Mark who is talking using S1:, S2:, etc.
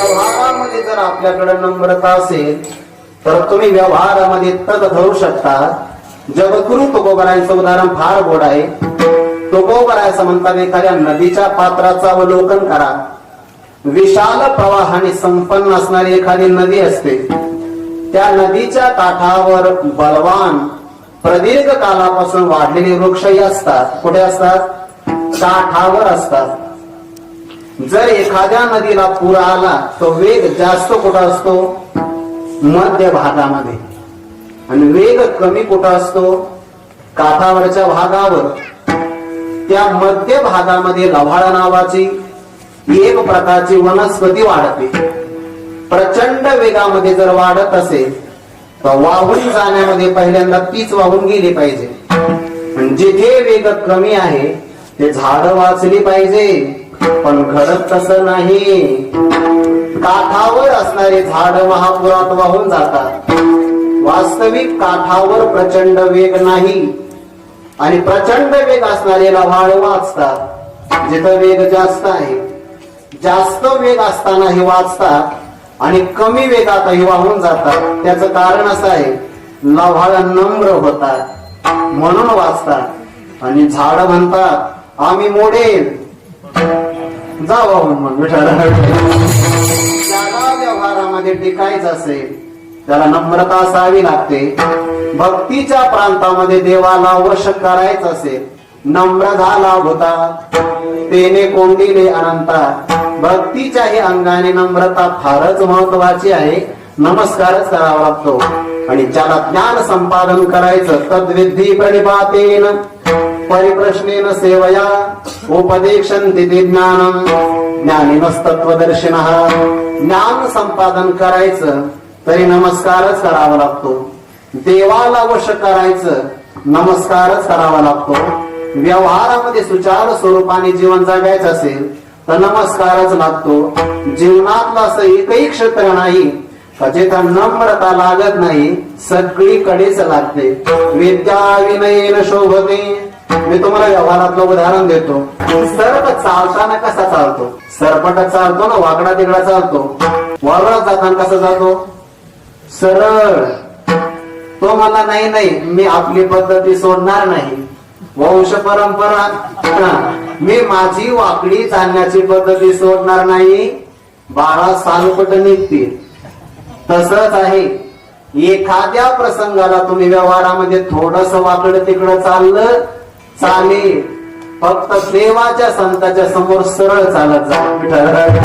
S1: व्यवहारामध्ये जर आपल्याकडे नम्रता असेल तर तुम्ही व्यवहारामध्ये तग धरू शकता. जगद्गुरु तुकोबरायांचं उदाहरण फार गोड आहे. तुकोबराय असं म्हणतात, एखाद्या नदीच्या पात्राचं अवलोकन करा. विशाल प्रवाहाने संपन्न असणारी एखादी नदी असते. त्या नदीच्या काठावर बलवान प्रदीर्घ कालापासून वाढलेले वृक्षही असतात. कुठे असतात? काठावर असतात. जर एखाद्या नदीला पूर आला तो वेग जास्त कुठं असतो? मध्य भागामध्ये. आणि वेग कमी कुठं असतो? काठावरच्या भागावर. त्या मध्य भागामध्ये लव्हाळ नावाची एक प्रकारची वनस्पती वाढते. प्रचंड वेगामध्ये जर वाढत असेल तर वाहून जाण्यामध्ये पहिल्यांदा तीच वाहून गेली पाहिजे. जिथे वेग कमी आहे ते झाड वाचली पाहिजे. पण घडत तसं नाही. काठावर असणारे झाड महापुरात वाहून जातात. वास्तविक काठावर प्रचंड वेग नाही आणि प्रचंड वेग असणारे लव्हाळ वाचतात. जिथं वेग जास्त आहे, जास्त वेग असतानाही वाचतात आणि कमी वेगातही वाहून जातात. त्याचं कारण असं आहे, लव्हाळ नम्र होतात म्हणून वाचतात. आणि झाड म्हणतात आम्ही मोडेल, जा वाहून. मग ज्याला व्यवहारामध्ये टिकायचं असेल त्याला नम्रता असावी लागते. भक्तीच्या प्रांतामध्ये देवाला वश करायचं असेल, नम्र झाला होता तेने कोंडिले अनंता. भक्तीच्याही अंगाने नम्रता फारच महत्वाची आहे. नमस्कारच करावा लागतो. आणि ज्याला ज्ञान संपादन करायचं तद्विधी प्रणिपातेन परिप्रश्नेन सेवया उपदेशन्ति ज्ञानम ज्ञानिनस्तत्वदर्शिनः. ज्ञान संपादन करायचं तरी नमस्कारच करावा लागतो. देवाला वश करायचं नमस्कारच करावा लागतो. व्यवहारामध्ये सुचारू स्वरूपाने जीवन जगायचं असेल तर नमस्कारच लागतो. जीवनातलं असं एकही क्षेत्र नाही जिथं नम्रता लागत नाही, सगळीकडेच लागते. विद्या विनयेन शोभते. मी तुम्हाला व्यवहारातलं उदाहरण देतो. सर्प चालताना कसा चालतो? सरपट चालतो ना, वाकडा तिकडा चालतो. वावरात जाताना कसा जातो? सरळ. तो मला नाही मी आपली पद्धती सोडणार नाही, वंश परंपरा, मी माझी वाकडी चालण्याची पद्धती सोडणार नाही. बाळा सालपट निघतील. तसंच आहे, एखाद्या प्रसंगाला तुम्ही व्यवहारामध्ये थोडस वाकडं तिकडं चाललं चालेल, फक्त देवाच्या संताच्या समोर सरळ चालत जा.